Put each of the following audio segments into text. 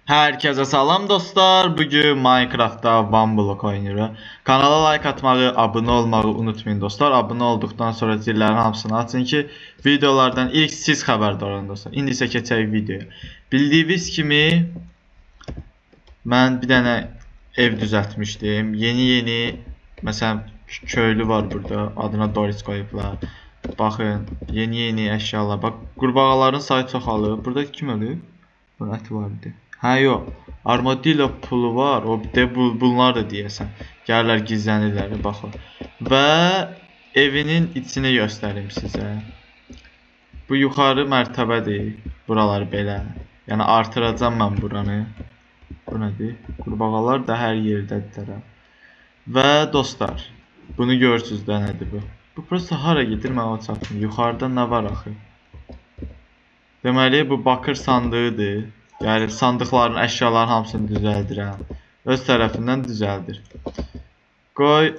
Herkese salam dostlar. Bugün Minecraft'ta One Block oynuyoruz. Kanala like atmağı, abone olmağı unutmayın dostlar. Abone olduktan sonra zillərin hamısını açın ki videolardan ilk siz xəbərdar olun dostlar. İndi isə keçək videoya. Bildiyiniz kimi mən bir dənə ev düzəltmişdim. Yeni məsələn köylü var burada. Adına Doris qoyublar. Baxın, yeni əşyalar. Bax, qurbağaların sayı çoxalıb. Burada kim ölüb? Bunun əti var idi. Hə yox. Armadillo pulu var. O bir de bunlar da deyəsən. Gəlirlər gizlənirlər, baxın. Və evinin içini göstərim sizə. Bu yuxarı mərtəbədir. Buralar belə. Yəni artıracağam mən buranı. Bu nədir? Qurbağalar da hər yerdədirlər. Və dostlar, bunu görürsüz də nədir bu? Bu prosta hara gedir mən o çatmır. Yuxarıda nə var axı? Deməli bu bakır sandığıdır. Yəni sandıqların, əşyaların hamısını düzəldirəm. Öz tərəfindən düzəldir. Qoy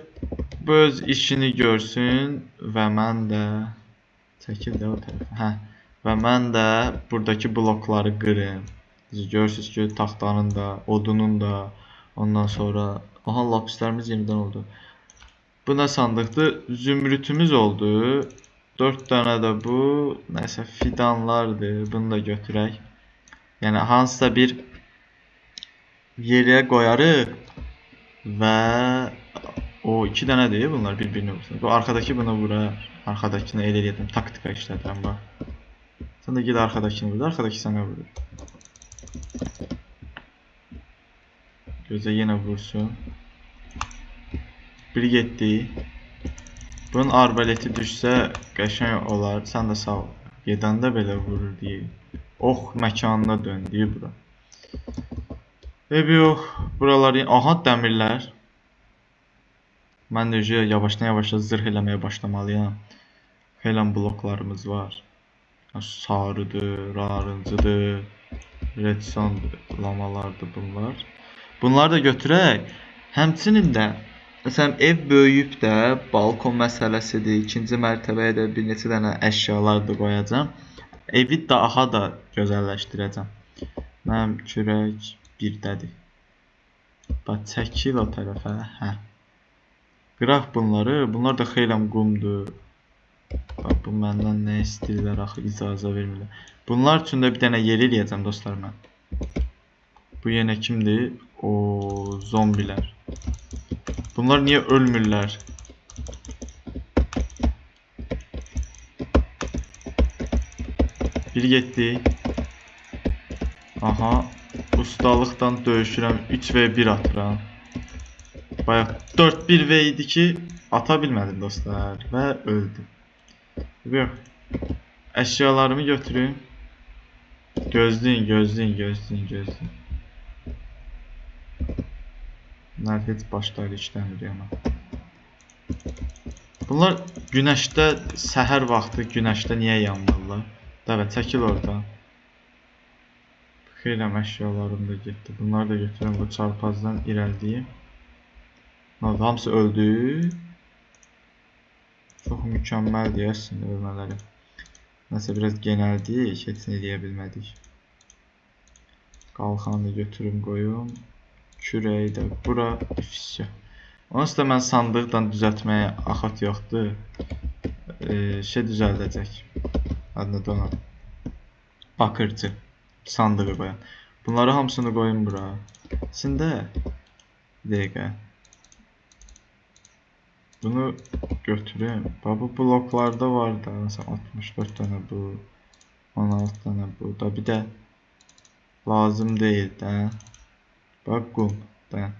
bu öz işini görsün və mən də çəkil də o tərəfə. Hə. Və mən də buradakı blokları qırım. Görürsüz ki, taxtanın da, odunun da, ondan sonra aha lapislərimiz yenidən oldu. Bu nə sandıqdır? Zümrütümüz oldu. 4 dənə də bu, nəsə fidanlardır. Bunu da götürək. Yəni hansısa bir yerə qoyarıq və o 2 dənədir bunlar bir-birinə vursun. Bu arxadakı buna vurar. Arxadakını elə edirəm, taktika işlədirəm bax. Sən də ged arxadakını vur, arxadakı sənə vurur. Gözə yenə vursun. Biri getdi. Bunun arbaleti düşsə qəşəng olar. Sən də sağ ol. Gedəndə belə vurur deyə. Oh, məkanına döndü bura. Yox, buraları aha dəmirlər. Mən də yavaşdan zırh eləməyə başlamalıyam. Xeyli bloklarımız var. Sarıdır, narıncıdır, redstone lamalardır bunlar. Bunları da götürək. Həmçinin də məsələn ev böyüyüb də balkon məsələsidir. İkinci mərtəbəyə də bir neçə dənə əşyalar da qoyacağam. Evi daha da gözəlləşdirəcəm. Mənim kürək birdədir. Bax çəkil o tərəfə. Hə. Qıraq bunları. Bunlar da xeyləm qumdur. Bax bu məndən nə istəyirlər axı, icazə vermirlər. Bunlar üçün də bir dənə yer eləyəcəm dostlar mən. Bu yenə kimdir? O zombilər. Bunlar niyə ölmürlər? Biri getdi. Aha, ustalıqdan döyüşürəm, 3v1 atıram. Bayaq 4-1v idi ki, ata bilmədim dostlar və öldüm. Yox, əşyalarımı götürün. Gözləyin. Bunlar heç başları işləmir yana. Bunlar günəşdə, səhər vaxtı günəşdə niyə yanmırlar? Evet, çəkil oradan. Xeyləm əşyalarım da getdi. Bunları da götürəm, bu çarpazdan irəliyim. Hamısı öldü. Çox mükəmməldir əslində ölmələri. Nəsə biraz genəldik, heç nə deyə bilmədik. Qalxanı da götürüm qoyum. Kürəyi də bura. Onsuz da mən sandıqdan düzəltməyə axat yoxdur. Düzəldəcək. Adını da ona. Bakırcı. Sandığı qoyan. Bunları hamısını qoyun bura. Şimdi bir dəqiqə. Bunu götürüm. Bu bloklarda var da. Mesela 64 tane bu. 16 tane bu da. Bir də lazım deyil də. Bax qum da.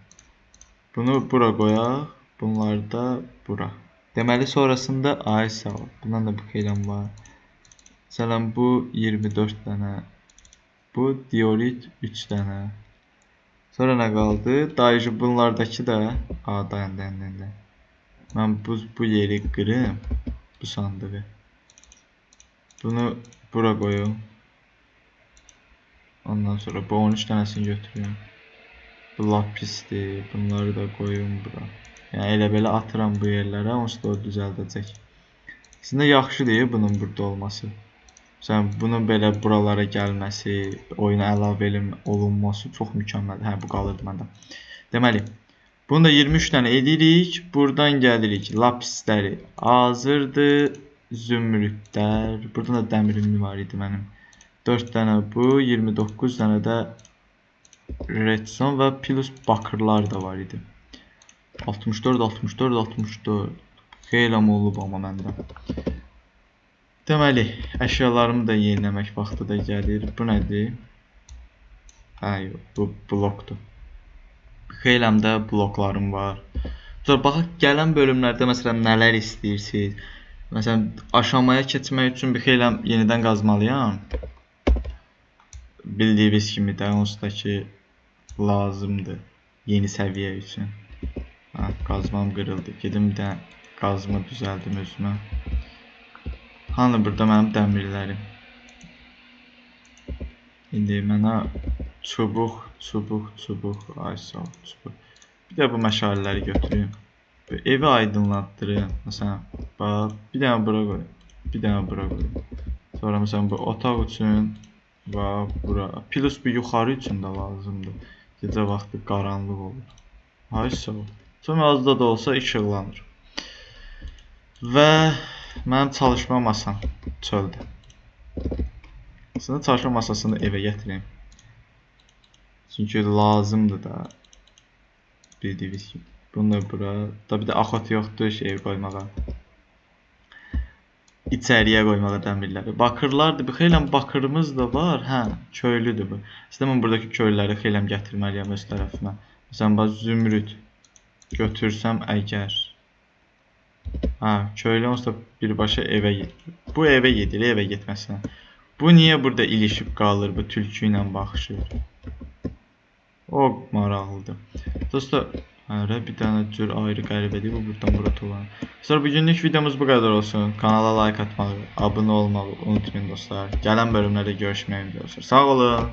Bunu bura qoyaq. Bunları da bura. Deməli sonrasında ay sağ ol. Bundan da bu xeyləm var. Məsələn bu 24 dənə. Bu diorit 3 dənə. Sonra nə qaldı? Dayıcı bunlardakı da. Dayan. Mən bu yeri qırım. Bu sandığı. Bunu bura qoyum. Ondan sonra bu 13 dənəsini götürüyorum. Bu lapisdir. Bunları da qoyum bura. Yəni elə belə atıram bu yerlərə. Onsuz da o düzəldəcək. Sizdə yaxşı deyil bunun burada olması. Məsələn, bunun belə buralara gəlməsi, oyuna əlavə olunması çox mükəmməldir. Hə, bu qalır məndə. Deməli, bunu da 23 dənə edirik. Buradan gəlirik. Lapisləri hazırdır. Zümrüdlər. Buradan da dəmirim var idi mənim. 4 dənə bu, 29 dənə də redstone və plus bakırlar da var idi. 64, 64, 64. Xeyli olub amma məndə. Deməli, əşyalarımı da yeniləmək vaxtı da gəlir. Bu nədir? Hə, yox, bu blokdur. Xeyli də bloklarım var. Sonra baxaq, gələn bölümlərdə məsələn nələr istəyirsiniz? Məsələn, aşamaya keçmək üçün bir xeyli yenidən qazmalıyam. Bildiyiniz kimi də onsuz da ki lazımdır yeni səviyyə üçün. Hə, qazmam qırıldı. Gedim də qazma düzəldim özümə. Hani burada mənim dəmirlərim. İndi mənə çubuq, ay sağ ol, çubuq. Bir də bu məşaleləri götürüm. Evi aydınlatdırım. Məsələn, bax, bir dənə bura qoyum. Bir dənə bura qoyum. Sonra məsələn bu otaq üçün və bura. Plus bu yuxarı üçün də lazımdır. Gecə vaxtı qaranlıq olur. Ay sağ ol. Sonra az da olsa işıqlanır. Və mənim çalışma masam çöldə. Aslında çalışma masasını evə gətireyim. Çünki lazımdır da. Bildiyiniz kimi. Bunu da bura. Da bir də axot yoxdur şey qoymağa. İçəriyə qoymağa dəmirləri. Bakırlardır. Bir xeyli bakırımız da var. Hə, köylüdür bu. İstəyirəm mən buradakı köylüləri xeyli gətirməliyəm öz tərəfimə. Məsələn, bax zümrüd götürsəm əgər. Hə, köylü onsuz da birbaşa evə gedir. Bu evə gedir, evə getməsinə. Bu niyə burada ilişib qalır bu tülkü ilə baxışır? O maraqlıdır. Dostlar, hərə bir dənə cür ayrı qəribədir bu buradan bura tullanan. Sonra bugünlük videomuz bu qədər olsun. Kanala like atmağı, abunə olmağı unutmayın dostlar. Gələn bölümlərdə görüşmək üzere. Sağ olun.